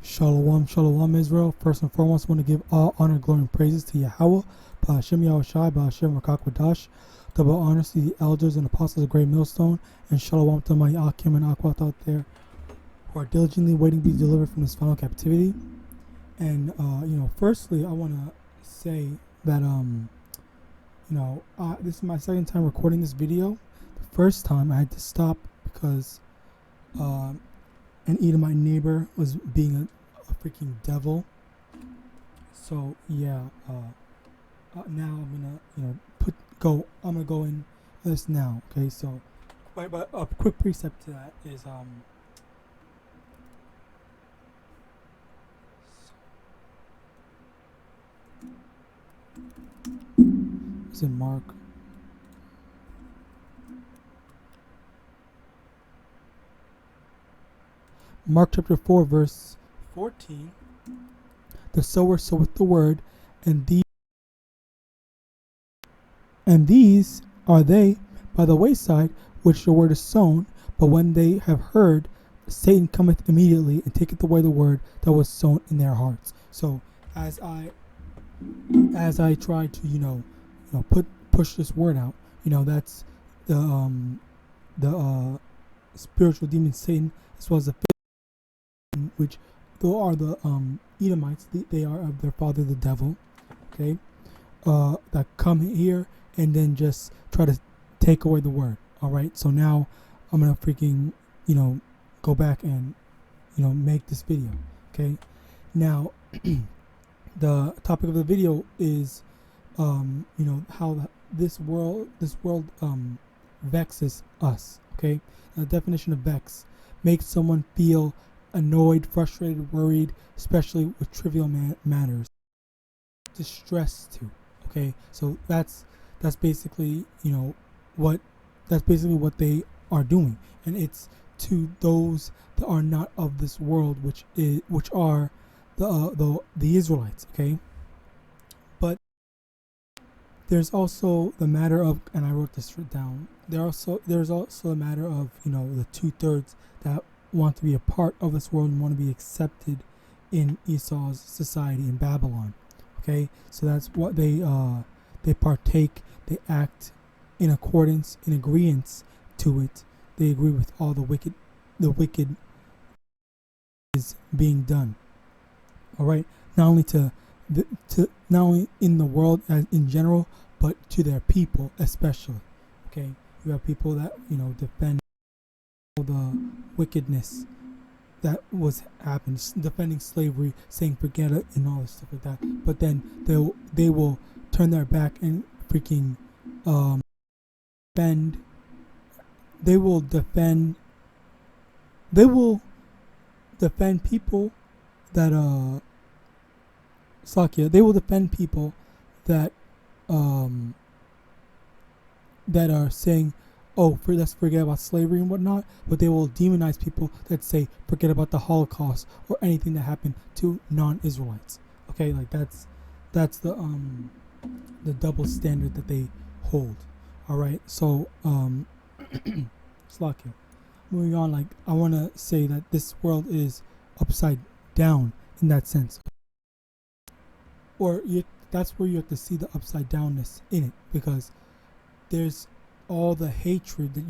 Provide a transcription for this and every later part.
Shalom, shalom, Israel. First and foremost, I want to give all honor, glory, and praises to YAHAWAH, YAHAWASHI, wcguerkiejejkhkvukefhiuvgyjgukerihu. Double honors to the elders and apostles of Great Millstone, and shalom to my Akim and Akwat out there who are diligently waiting to be delivered from this final captivity. And firstly, I want to say that this is my second time recording this video. The first time I had to stop because an Edomite neighbor was being a freaking devil. So yeah, now I'm gonna go in this now. Okay, so but a quick precept to that is it's in Mark chapter 4 verse 14. The sower soweth the word, and these are they by the wayside which the word is sown, but when they have heard, Satan cometh immediately and taketh away the word that was sown in their hearts. So as I try to push this word out, that's the spiritual demon Satan, as well as the which though are the Edomites, they are of their father the devil, okay, that come here and then just try to take away the word. All right, so now I'm gonna freaking go back and make this video. Okay, now the topic of the video is how this world vexes us. Okay, the definition of vex: makes someone feel annoyed, frustrated, worried, especially with trivial matters. Distressed too. Okay, so that's basically what they are doing, and it's to those that are not of this world, which are the Israelites. Okay, but there's also the matter of, and I wrote this down. There's also a matter of the 2/3 that want to be a part of this world and want to be accepted in Esau's society in Babylon. Okay, so that's what they partake. They act in accordance, in agreement to it. They agree with all the wicked is being done. All right, not only in the world as in general, but to their people especially. Okay, you have people that defend the wickedness that was happening, defending slavery, saying forget it and all this stuff like that. But then they will turn their back and freaking defend. They will defend people that They will defend people that that are saying, oh, let's forget about slavery and whatnot, but they will demonize people that say forget about the Holocaust or anything that happened to non-Israelites. Okay, like that's the double standard that they hold. All right, so Slakia. Moving on, like I want to say that this world is upside down in that sense, or that's where you have to see the upside downness in it, because there's all the hatred that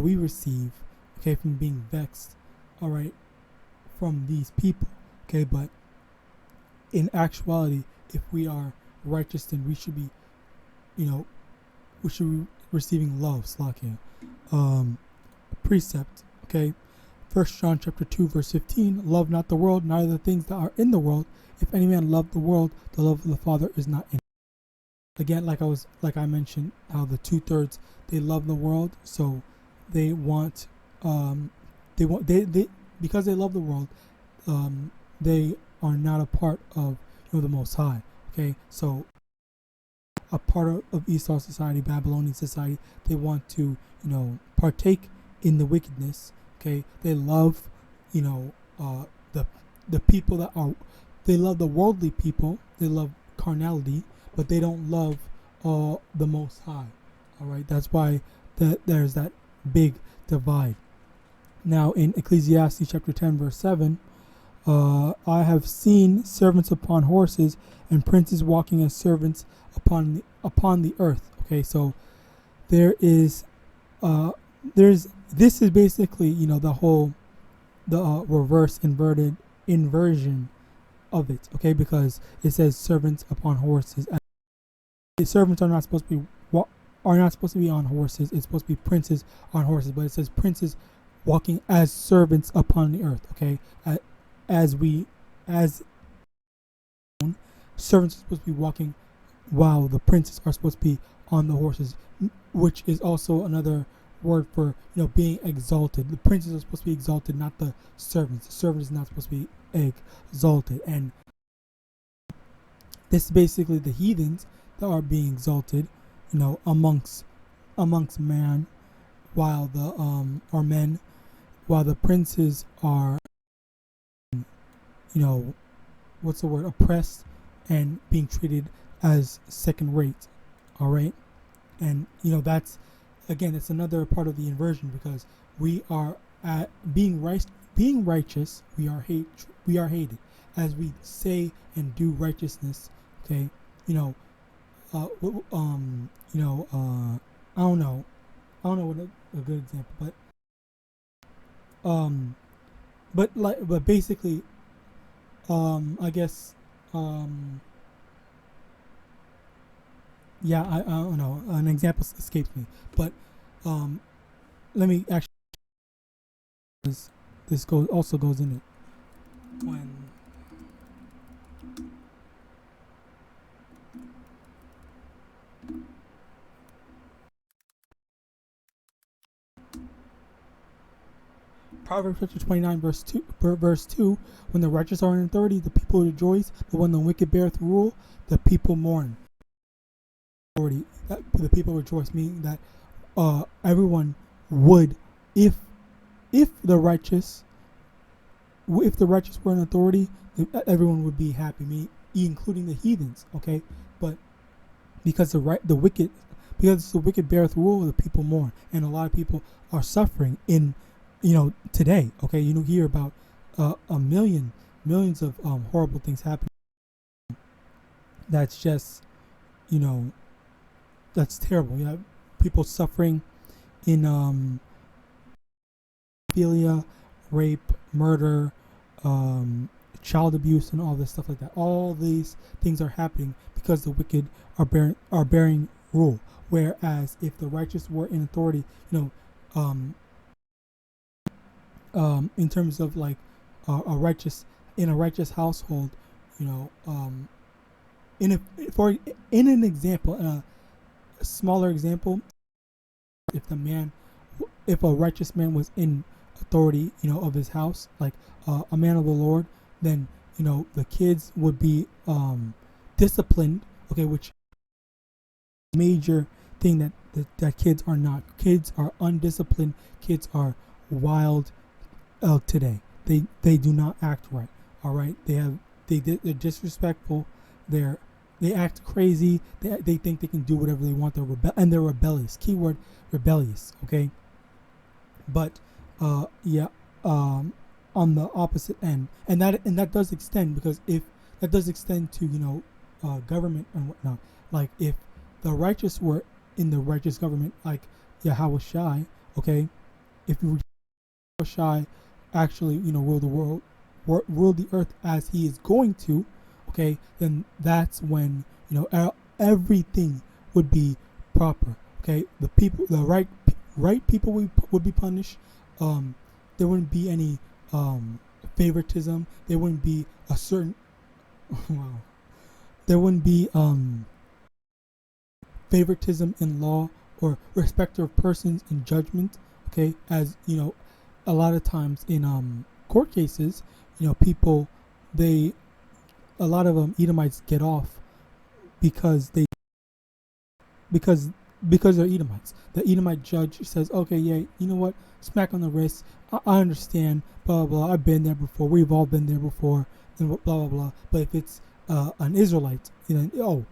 we receive, okay, from being vexed, all right, from these people, okay. But in actuality, if we are righteous, then we should be, we should be receiving love. Slakia. Precept, okay. 1 John chapter 2 verse 15: love not the world, neither the things that are in the world. If any man love the world, the love of the Father is not in him. Again, like I mentioned, how the 2/3 they love the world, so they want because they love the world, they are not a part of the Most High. Okay, so a part of Esau's society, Babylonian society, they want to partake in the wickedness. Okay, they love the people that are, they love the worldly people, they love carnality, but they don't love the Most High. All right, that's why there's that big divide. Now in Ecclesiastes chapter 10 verse 7, I have seen servants upon horses and princes walking as servants upon the earth. Okay, so there's this is basically, you know, the reverse inversion of it. Okay, because it says servants upon horses. Servants are not supposed to be on horses. It's supposed to be princes on horses, but it says princes walking as servants upon the earth. Okay, as servants are supposed to be walking, while the princes are supposed to be on the horses, which is also another word for, you know, being exalted. The princes are supposed to be exalted, not the servants. The servant is not supposed to be exalted, and this is basically the heathens that are being exalted, you know, amongst man, while the princes are, you know, what's the word, oppressed and being treated as second rate. All right, and you know, that's another part of the inversion, because we are at being righteous, we are hated as we say and do righteousness. Okay, you know, I don't know what a good example, but basically, I guess, yeah, I don't know, an example escapes me, but let me actually, this also goes in it when Proverbs chapter 29 verse 2, when the righteous are in authority, the people rejoice, but when the wicked beareth rule, the people mourn. The people rejoice, meaning that everyone would, if the righteous were in authority, everyone would be happy, including the heathens. Okay, but because the wicked beareth rule, the people mourn, and a lot of people are suffering in, you know, today. Okay, you know, hear about millions of horrible things happening. That's just, you know, that's terrible. You have people suffering in pedophilia, rape, murder, child abuse, and all this stuff like that. All these things are happening because the wicked are bearing rule. Whereas if the righteous were in authority, you know, in terms of like a righteous household, you know, in an example, a smaller example, if a righteous man was in authority, you know, of his house, like a man of the Lord, then, you know, the kids would be disciplined. Okay, which major thing that kids are not. Kids are undisciplined. Kids are wild today. They do not act right. All right, they're disrespectful. They act crazy. They think they can do whatever they want. They're rebellious. Keyword rebellious. Okay, but on the opposite end, and that does extend, because if that does extend to, you know, government and whatnot. Like if the righteous were in the righteous government, like YAHAWASHI, okay, if YAHAWASHI actually, you know, rule the earth as he is going to, okay, then that's when, you know, everything would be proper. Okay, the right people would be punished. There wouldn't be any favoritism. There wouldn't be a certain wow. There wouldn't be favoritism in law or respect of persons in judgment. Okay, as you know, a lot of times in court cases, you know, people, a lot of Edomites get off because they're Edomites. The Edomite judge says, okay, yeah, you know what, smack on the wrist. I understand, blah, blah, blah. I've been there before. We've all been there before, and blah, blah, blah. But if it's an Israelite, you know,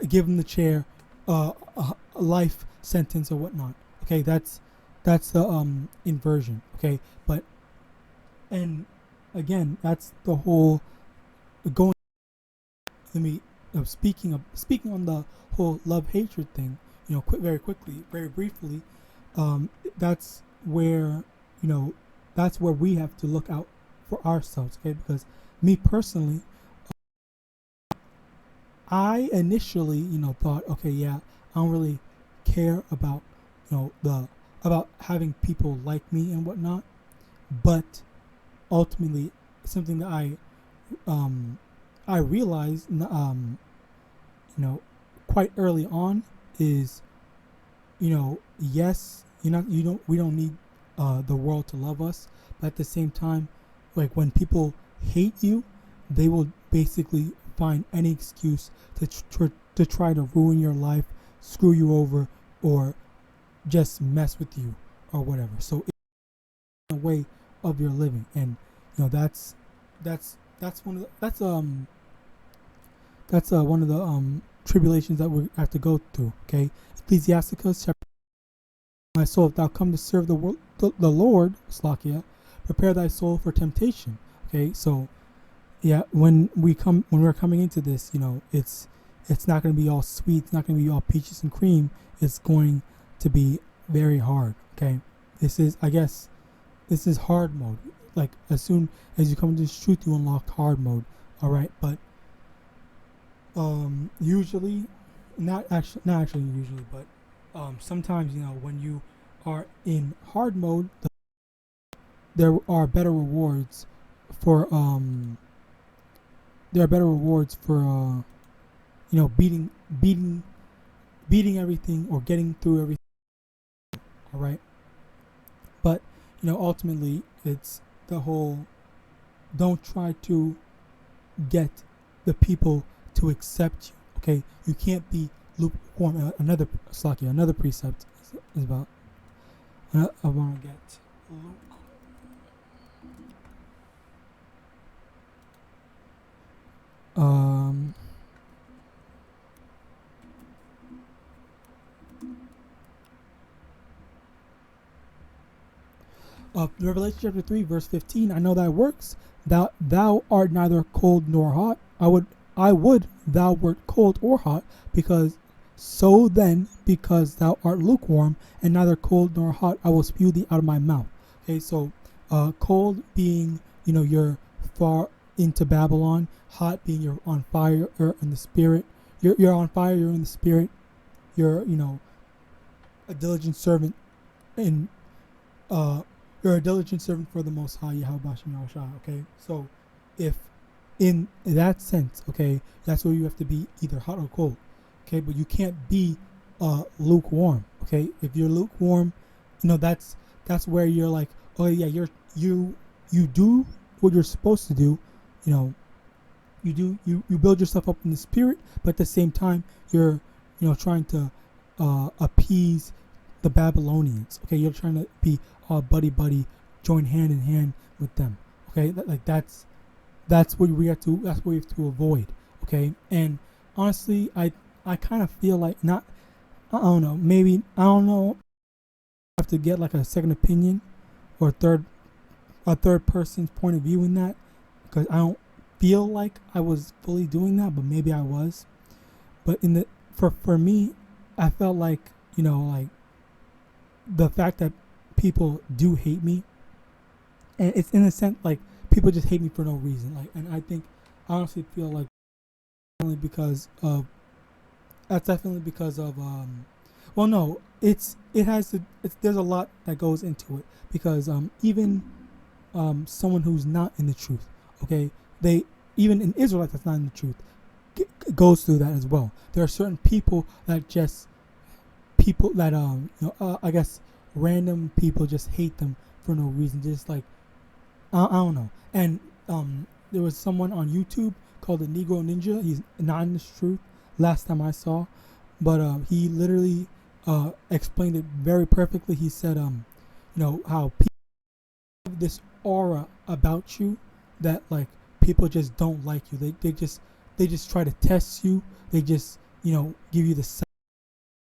give him the chair, a life sentence or whatnot. Okay, that's the inversion. Okay, but and again, that's the whole going. Let me speaking on the whole love hatred thing. Very quickly, very briefly. That's where that's where we have to look out for ourselves. Okay, because me personally, I initially thought, okay, yeah, I don't really care about about having people like me and whatnot, but ultimately something that I realized quite early on is yes, we don't need the world to love us, but at the same time, like when people hate you, they will basically find any excuse to try to ruin your life, screw you over, or just mess with you or whatever. So it's a way of your living, and that's one of the, that's one of the tribulations that we have to go through. Okay, Ecclesiasticus chapter. My soul, if thou come to serve the Lord, Slakia, prepare thy soul for temptation. Okay, so yeah, when we're coming into this, it's not going to be all sweet. It's not going to be all peaches and cream. It's going to be very hard. Okay, this is hard mode. Like as soon as you come into this truth, you unlock hard mode. All right, but usually, not actually usually, but sometimes when you are in hard mode, there are better rewards for beating everything or getting through everything. All right, but ultimately it's the whole, don't try to get the people to accept you. Okay, you can't be lukewarm. Another precept is about. I want to get Luke. Revelation chapter 3 verse 15. I know thy works, thou art neither cold nor hot. I would thou wert cold or hot, because thou art lukewarm and neither cold nor hot, I will spew thee out of my mouth. Okay, so cold being you're far into Babylon, hot being you're on fire or in the spirit. You're on fire, you're in the spirit, you're a diligent servant, and you're a diligent servant for the Most High, YAHAWASHI. Okay, so if in that sense, okay, that's where you have to be either hot or cold. Okay, but you can't be lukewarm. Okay, if you're lukewarm, that's where you're like, oh yeah, you do what you're supposed to do. You build yourself up in the spirit, but at the same time you're trying to appease the Babylonians. Okay, you're trying to be all buddy, join hand in hand with them. Okay, that's what we have to avoid. Okay, and honestly, I kind of feel like I don't know, I have to get like a second opinion or a third person's point of view in that, because I don't feel like I was fully doing that, but maybe I was. But for me, I felt like like the fact that people do hate me, and it's in a sense like people just hate me for no reason. Like, and I honestly feel like definitely because of well, no, there's a lot that goes into it, because even someone who's not in the truth, okay, even an Israelite that's not in the truth goes through that as well. There are certain people that I guess random people just hate them for no reason, just like I don't know. And there was someone on YouTube called the Negro Ninja. He's not in the truth last time I saw, but he literally explained it very perfectly. He said how people have this aura about you that like people just don't like you. They just try to test you. They just give you the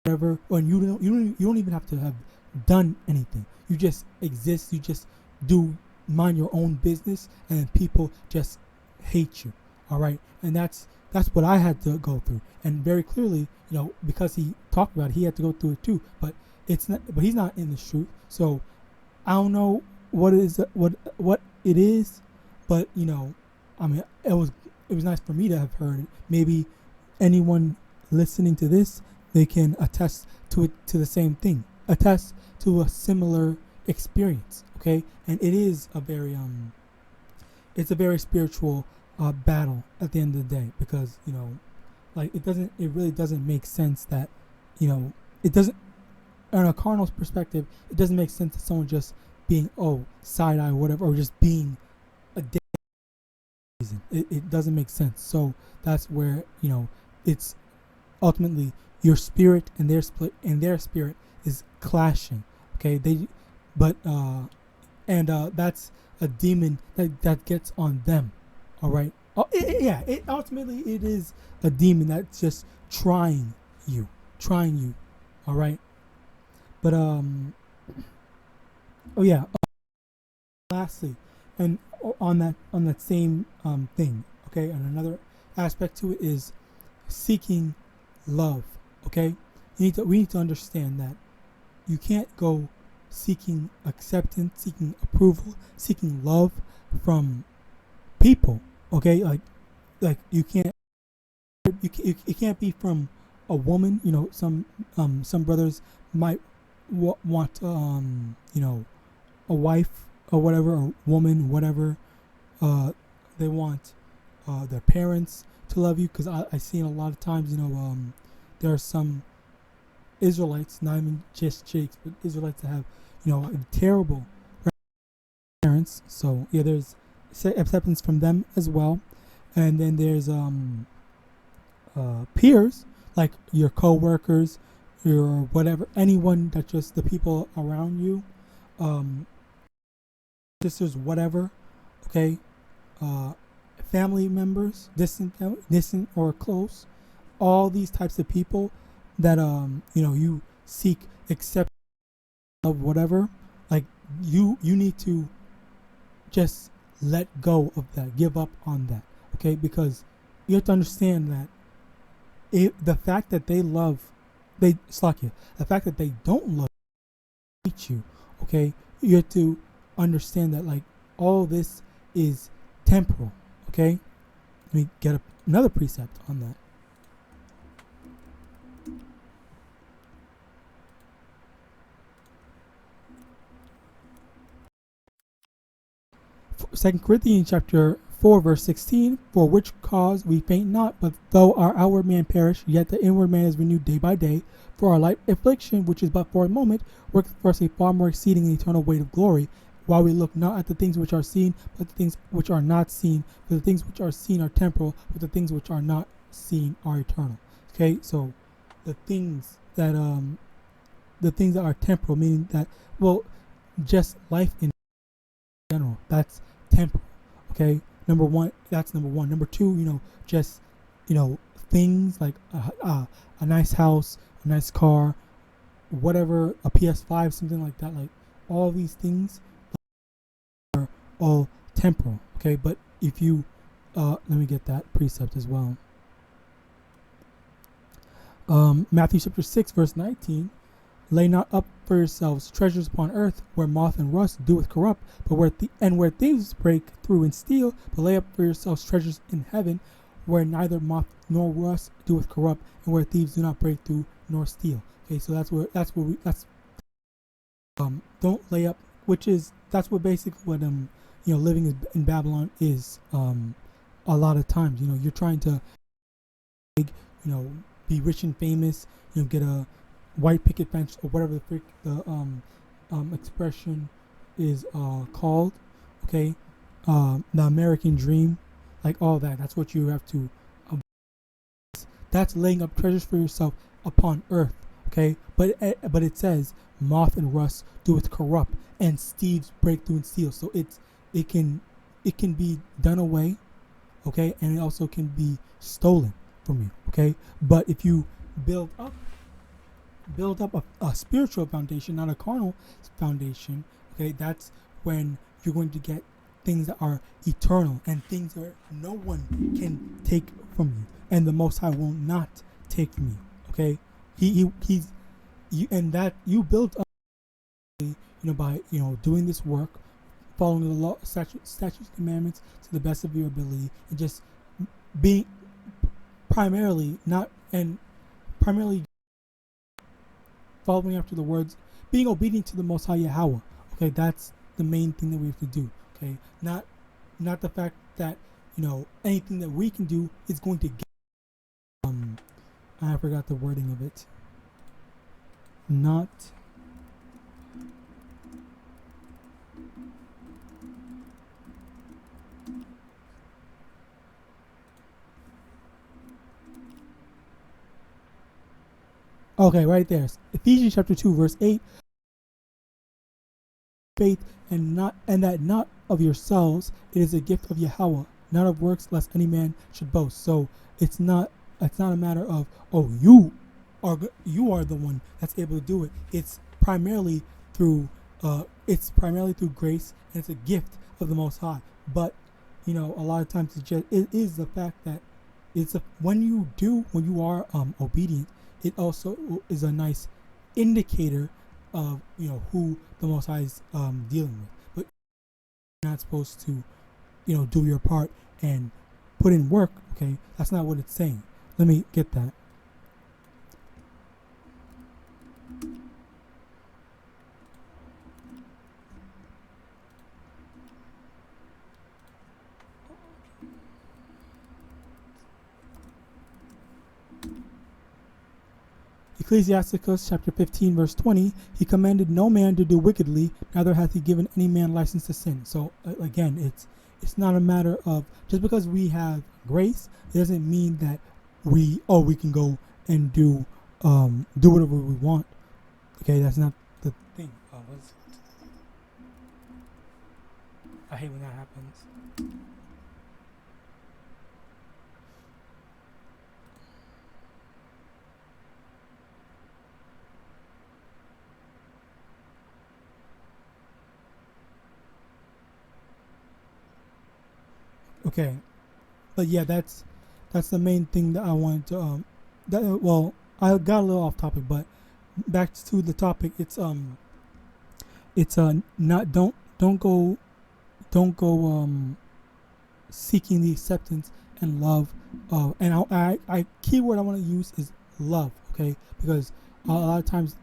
whatever, and you don't even have to have done anything. You just exist. You just do mind your own business and people just hate you. All right, and that's what I had to go through, and very clearly, because he talked about it, he had to go through it too. But he's not in the truth, so I don't know what it is, but I mean, it was nice for me to have heard it. Maybe anyone listening to this, they can attest to the same thing, attest to a similar experience. Okay, and it is a very it's a very spiritual battle at the end of the day, because it really doesn't make sense that it doesn't, on a carnal perspective, it doesn't make sense that someone just being side eye or whatever, or just being a dick. It doesn't make sense. So that's where it's ultimately your spirit and their spirit is clashing. Okay, that's a demon that gets on them. All right. Ultimately it is a demon that's just trying you. All right. But lastly, and on that same thing. Okay, and another aspect to it is seeking love. Okay, we need to understand that you can't go seeking acceptance, seeking approval, seeking love from people. Okay, like you can't be from a woman. Some brothers might want a wife or whatever, or woman, whatever. They want their parents to love you, because I've seen a lot of times there are some Israelites, not even just Jakes, but Israelites that have terrible parents. So yeah, there's acceptance from them as well. And then there's peers, like your co-workers, your whatever, anyone that just the people around you, sisters, whatever. Okay, family members, distant or close, all these types of people that you seek acceptance of, whatever. Like you need to just let go of that, give up on that. Okay, because you have to understand that the fact that the fact that they don't love you, hate you. Okay, you have to understand that all this is temporal. Okay, let me get another precept on that. 2 Corinthians chapter 4 verse 16, for which cause we faint not, but though our outward man perish, yet the inward man is renewed day by day. For our light affliction, which is but for a moment, worketh for us a far more exceeding and eternal weight of glory, while we look not at the things which are seen, but the things which are not seen. For the things which are seen are temporal, but the things which are not seen are eternal. Okay, so the things that are temporal, meaning that, just life in general, that's temporal. Okay, that's number one. Number two, just things like a nice house, a nice car, whatever, a PS5, something like that. Like all these things are all temporal. Okay, but if you let me get that precept as well. Matthew chapter 6 verse 19, lay not up for yourselves treasures upon earth, where moth and rust doeth corrupt, but where thieves break through and steal. But lay up for yourselves treasures in heaven, where neither moth nor rust doeth corrupt, and where thieves do not break through nor steal. Okay, so don't lay up, that's what basically what living in Babylon is. A lot of times, you're trying to be rich and famous, get a white picket fence or whatever the expression is called. Okay, the American dream, like all that. That's what you have to. That's laying up treasures for yourself upon earth. Okay, but it says moth and rust doeth corrupt, and thieves break through and steal. So it can be done away. Okay, and it also can be stolen from you. Okay, but if you build up a spiritual foundation, not a carnal foundation, okay, that's when you're going to get things that are eternal and things that no one can take from you, and the Most High will not take from you. Okay, he's you, and that you build up, by doing this work, following the law, statutes, commandments to the best of your ability, and just being primarily following after the words, being obedient to the Most High Yahawah. Okay, that's the main thing that we have to do. Okay, not the fact that anything that we can do is going to get. I forgot the wording of it. Not. Okay, right there. Ephesians chapter 2, verse 8. Faith and that not of yourselves, it is a gift of Yahawah, not of works, lest any man should boast. So it's not a matter of you are the one that's able to do it. It's primarily through grace, and it's a gift of the Most High. But a lot of times it is the fact that when you are obedient, it also is a nice indicator of who the Most High is dealing with. But you're not supposed to do your part and put in work. Okay, that's not what it's saying. Let me get that. Ecclesiasticus chapter 15 verse 20, he commanded no man to do wickedly, neither hath he given any man license to sin. So again, it's not a matter of just because we have grace, it doesn't mean that we can go and do whatever we want. Okay, that's not the thing. I hate when that happens. Okay, but yeah, that's the main thing that I wanted to I got a little off topic, but back to the topic. It's not don't go seeking the acceptance and love and I keyword I want to use is love. Okay, because a lot of times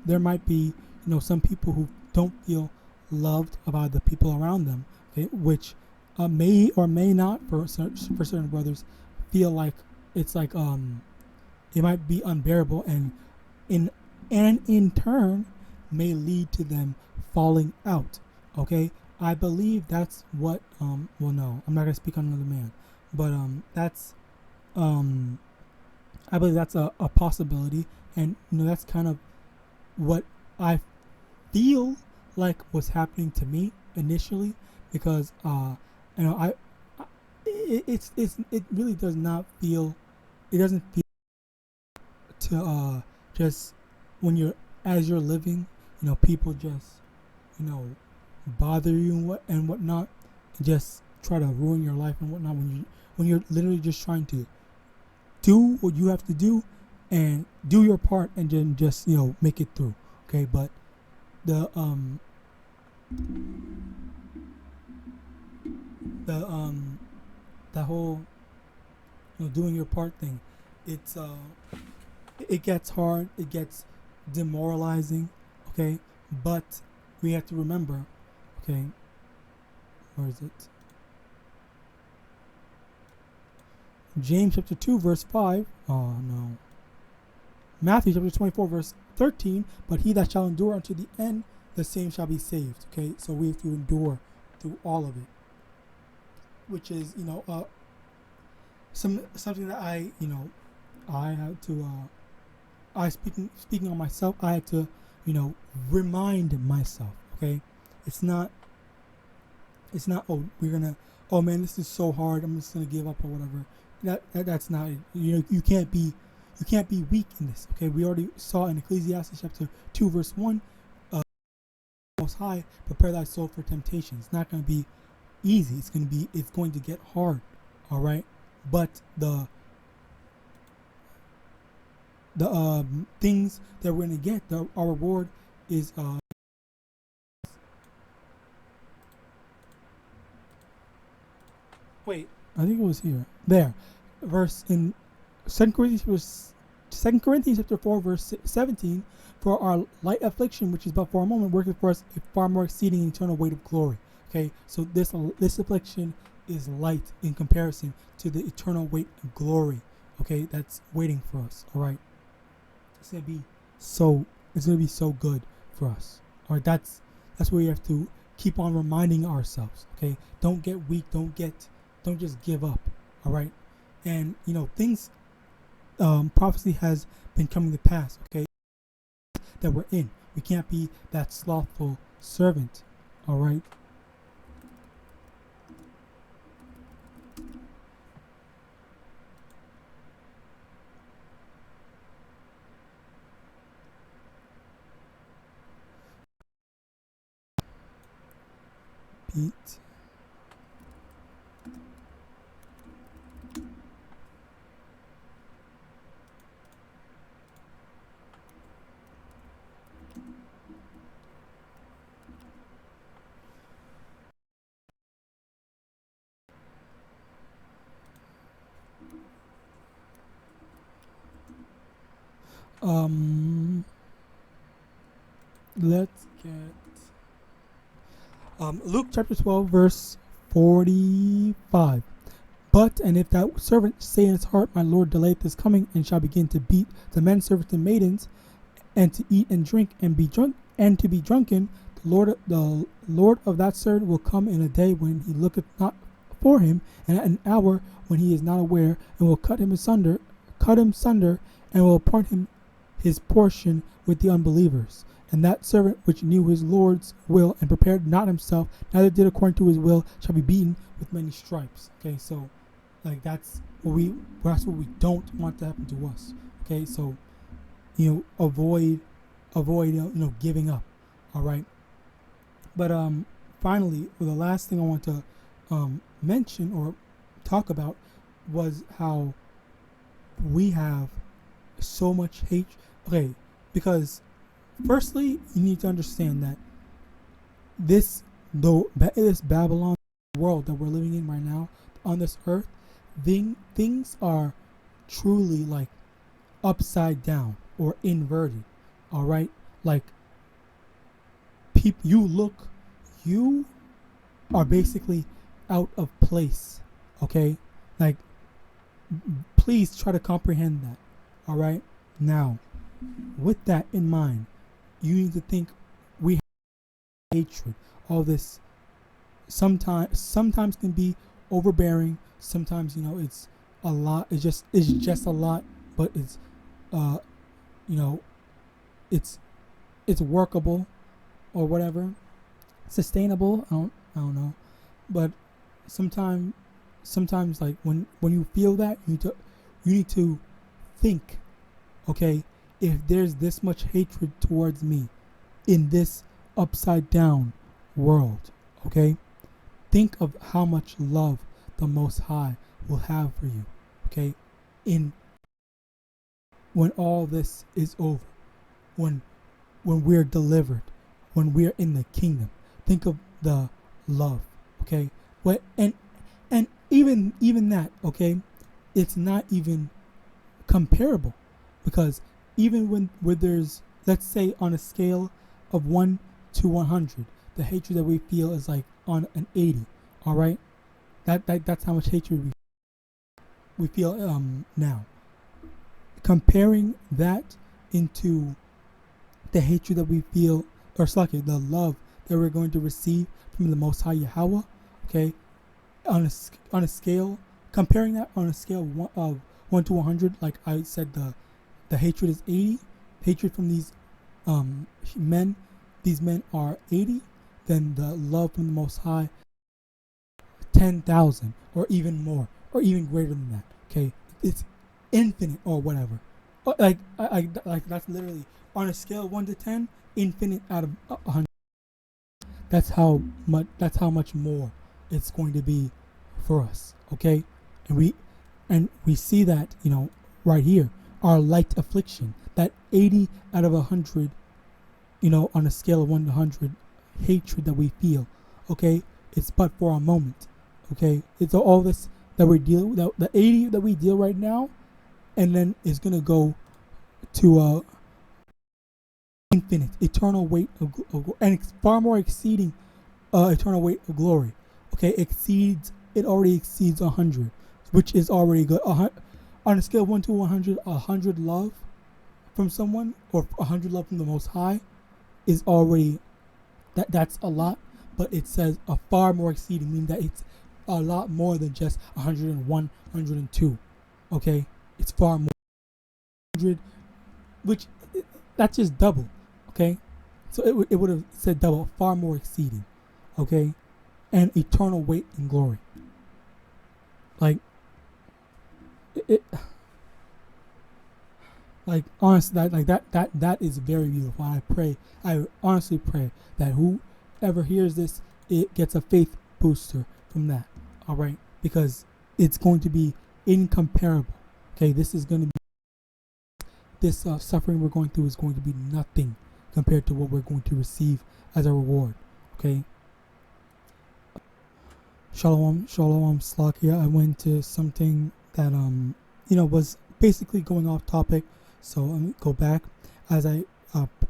there might be some people who don't feel loved by the people around them. Okay, which may or may not for certain brothers feel like it's like it might be unbearable, and in turn may lead to them falling out. Okay, I believe that's what well, no, I'm not gonna speak on another man, but that's I believe that's a possibility, and that's kind of what I feel like was happening to me initially, because it really does not feel, it doesn't feel to just when you're living, people just bother you and whatnot, and just try to ruin your life and whatnot, when you're literally just trying to do what you have to do and do your part and then just make it through. Okay, but the whole doing your part thing, it gets hard, it gets demoralizing. Okay, but we have to remember, okay, where is it? James chapter 2 verse 5. Oh no. Matthew chapter 24 verse 13. But he that shall endure unto the end, the same shall be saved. Okay, so we have to endure through all of it, which is something that I had to speaking on myself, I had to remind myself. Okay, it's not oh man, this is so hard, I'm just gonna give up or whatever. That's not it. You can't be weak in this. Okay, we already saw in Ecclesiastes chapter 2 verse 1, Most High, prepare thy soul for temptation. It's not going to be easy. It's going to get hard. All right, but the things that we're going to get, our reward is wait, I think it was here. There, verse in 2 Corinthians chapter 4, verse 17. For our light affliction, which is but for a moment, worketh for us a far more exceeding and eternal weight of glory. Okay, so this affliction is light in comparison to the eternal weight of glory. Okay, that's waiting for us. All right, it's gonna be so good for us. All right, that's where we have to keep on reminding ourselves. Okay, don't get weak. Don't just give up. All right, and things. Prophecy has been coming to pass. Okay, that we're in. We can't be that slothful servant. All right. Beat. Let's get Luke chapter 12 verse 45. But and if that servant say in his heart, my Lord delayeth his coming, and shall begin to beat the men servants and maidens, and to eat and drink and be drunk and to be drunken, the Lord of that servant will come in a day when he looketh not for him, and at an hour when he is not aware, and will cut him sunder, and will appoint him his portion with the unbelievers. And that servant which knew his Lord's will and prepared not himself, neither did according to his will, shall be beaten with many stripes. Okay, so that's what we don't want to happen to us. Okay, so avoid giving up. All right. But finally, the last thing I want to mention or talk about was how we have so much hate. Okay, because firstly, you need to understand that this Babylon world that we're living in right now on this earth, things are truly upside down or inverted. All right, you are basically out of place. Okay, please try to comprehend that. All right, now with that in mind, you need to think we have hatred. All this sometimes can be overbearing. Sometimes it's a lot. It's just a lot, but it's it's workable or whatever, sustainable. I don't know, but sometimes when you feel that, you need to think, okay, if there's this much hatred towards me in this upside down world, okay, think of how much love the Most High will have for you, okay, when all this is over, when we're delivered, when we're in the kingdom. Think of the love, okay? And even that, okay, it's not even comparable, because even when there's, let's say, on a scale of 1 to 100, the hatred that we feel is on an 80. All right, that's how much hatred we feel now. Comparing that into the hatred that we feel, or the love that we're going to receive from the Most High Yahawah, okay, on a scale, comparing that on a scale of 1 to 100, like I said, the hatred is 80. Hatred from these men are 80. Then the love from the Most High, 10,000, or even more, or even greater than that. Okay, it's infinite or whatever. Like that's literally on a scale of 1 to 10, infinite out of 100. that's how much more it's going to be for us. Okay, and we see that, right here, our light affliction, that 80 out of 100, on a scale of 1 to 100, hatred that we feel. Okay, it's but for a moment. Okay, it's all this that we're dealing with, the 80 that we deal right now, and then it's gonna go to infinite, eternal weight of and it's far more exceeding eternal weight of glory. Okay, it already exceeds 100, which is already good. On a scale of 1 to 100, 100 love from someone, or 100 love from the Most High, is already that's a lot. But it says a far more exceeding, meaning that it's a lot more than just 101, 102. Okay, it's far more. 100, which that's just double. Okay, so it would have said double, far more exceeding. Okay, and eternal weight and glory. Like like honestly, that is very beautiful. I honestly pray that whoever hears this, it gets a faith booster from that. All right, because it's going to be incomparable. Okay, this suffering we're going through is going to be nothing compared to what we're going to receive as a reward. Okay. Shalom, Slakia. I went to something that was basically going off topic, so let me go back. As I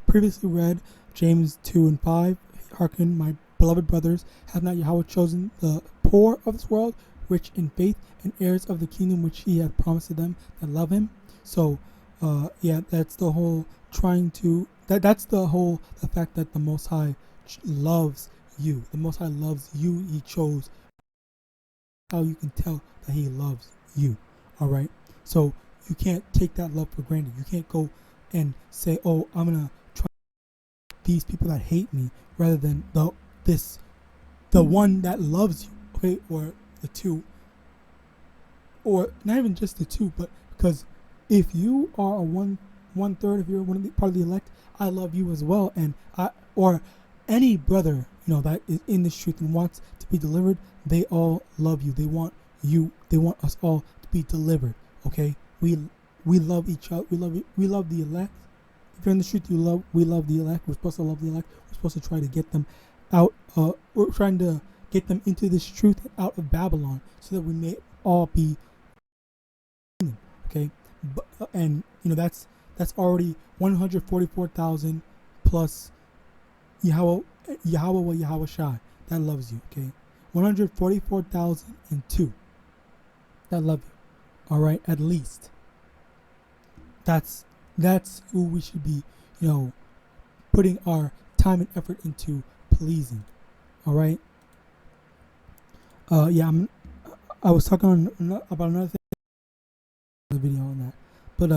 previously read James 2:5, hearken, my beloved brothers, have not Yahweh chosen the poor of this world, rich in faith, and heirs of the kingdom which He had promised to them that love Him. So, that's the whole the fact that the Most High loves you. The Most High loves you. He chose. How you can tell that He loves you. All right. So you can't take that love for granted. You can't go and say, "Oh, I'm gonna try these people that hate me," rather than the one that loves you. Okay, or the two, or not even just the two, but because if you are a one third, if you're part of the elect, I love you as well, and or any brother that is in this truth and wants to be delivered, they all love you. They want you. They want us all to be delivered. Okay, we love each other. We love the elect. If you're in the truth, we love the elect. We're supposed to love the elect. We're supposed to try to get them out. We're trying to get them into this truth and out of Babylon, so that we may all be. Okay, and that's already 144,000 plus YAHAWAH YAHAWASHI that loves you. Okay, 144,002 that love you. All right, at least. That's who we should be, putting our time and effort into pleasing. All right. I was talking about another thing in the video on that, but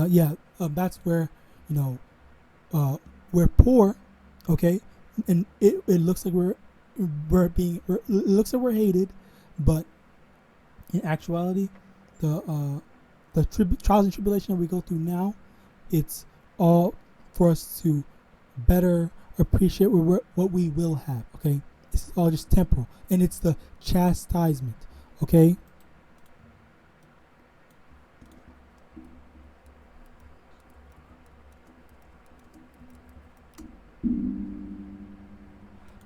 that's where we're poor. Okay, and it looks like it looks like we're hated, but in actuality, the trials and tribulation that we go through now, it's all for us to better appreciate what we will have. Okay, this is all just temporal, and it's the chastisement. Okay.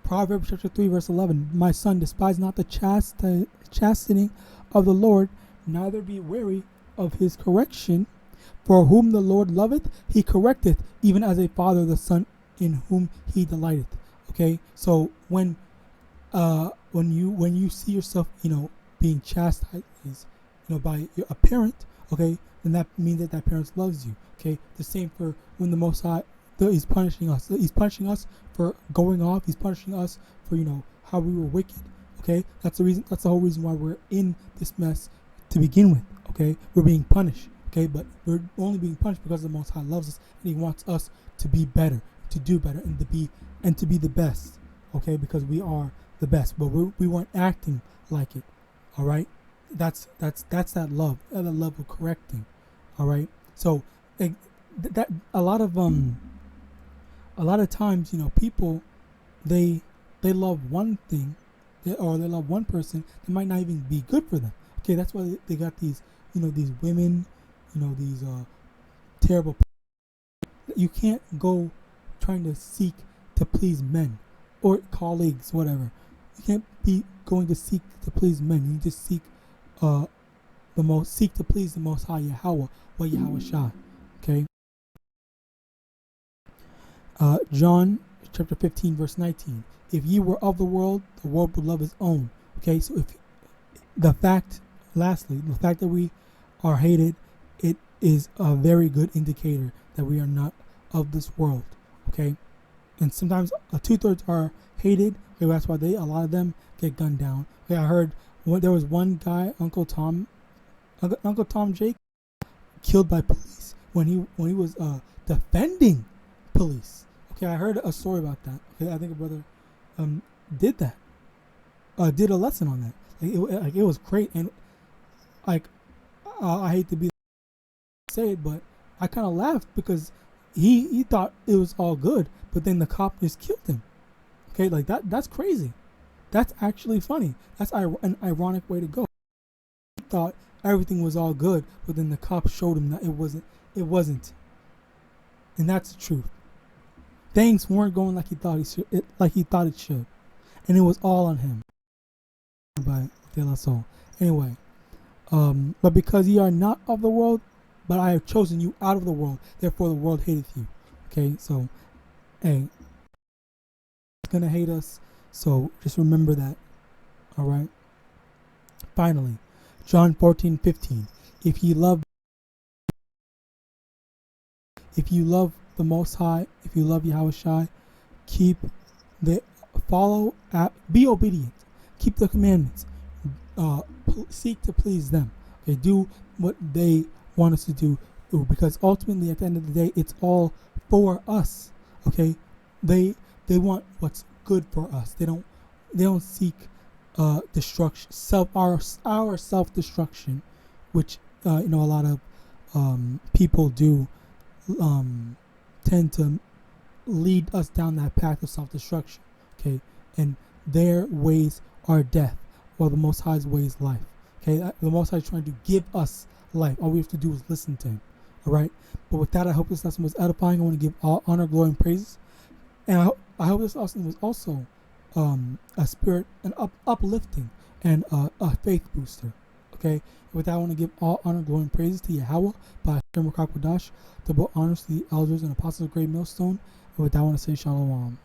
Proverbs chapter 3 verse 11. My son, despise not the chastening of the Lord, neither be weary of His correction. For whom the Lord loveth, He correcteth, even as a father the son in whom He delighteth. Okay, so when you see yourself, being chastised, by a parent, okay, then that means that parent loves you. Okay, the same for when the Most High, He's punishing us. He's punishing us for going off. He's punishing us for how we were wicked. Okay, that's the reason. That's the whole reason why we're in this mess to begin with. Okay, we're being punished. Okay, but we're only being punished because the Most High loves us and He wants us to be better, to do better, and to be the best. Okay, because we are the best, but we weren't acting like it. All right, that's that love of correcting. All right, so a lot of times, people, they they love one thing, or they love one person that might not even be good for them. Okay, that's why they got these, these women, these terrible. You can't go trying to seek to please men or colleagues, whatever. You can't be going to seek to please men. You just seek to please the Most High Yahawah, YAHAWASHI. Okay. John chapter 15 verse 19. If ye were of the world would love his own. Okay, so if the fact that we are hated, it is a very good indicator that we are not of this world. Okay, and sometimes 2/3 are hated. Okay, that's why a lot of them get gunned down. Okay, I heard there was one guy, Uncle Tom Jake, killed by police when he was defending police. Okay, I heard a story about that. Okay, I think a brother did that. Did a lesson on that. It was great, and I hate to say it, but I kind of laughed because he thought it was all good, but then the cop just killed him. Okay, like that's crazy. That's actually funny. That's an ironic way to go. He thought everything was all good, but then the cop showed him that it wasn't. And that's the truth. Things weren't going like he thought it should, and it was all on him. By De La Soul. Anyway, but because ye are not of the world, but I have chosen you out of the world, therefore the world hateth you. Okay, so hey, it's gonna hate us, so just remember that. All right. Finally, John 14:15. If you love the Most High, if you love Yahawashi, be obedient, keep the commandments, seek to please them. Okay, do what they want us to do, because ultimately at the end of the day, it's all for us. Okay, they want what's good for us. They don't seek destruction, our self-destruction, which a lot of people do tend to lead us down that path of self-destruction. Okay, and their ways are death, while the Most High's way is life. Okay, the Most High is trying to give us life. All we have to do is listen to him. All right. But with that, I hope this lesson was edifying. I want to give all honor, glory, and praises. And I hope this lesson was also a spirit, an uplifting, and a faith booster. Okay. With that, I want to give all honor, glory, and praises to Yahawah by Hashem Rakak Wadash, double honors to the elders and apostles of Great Millstone. And with that, I want to say Shalom.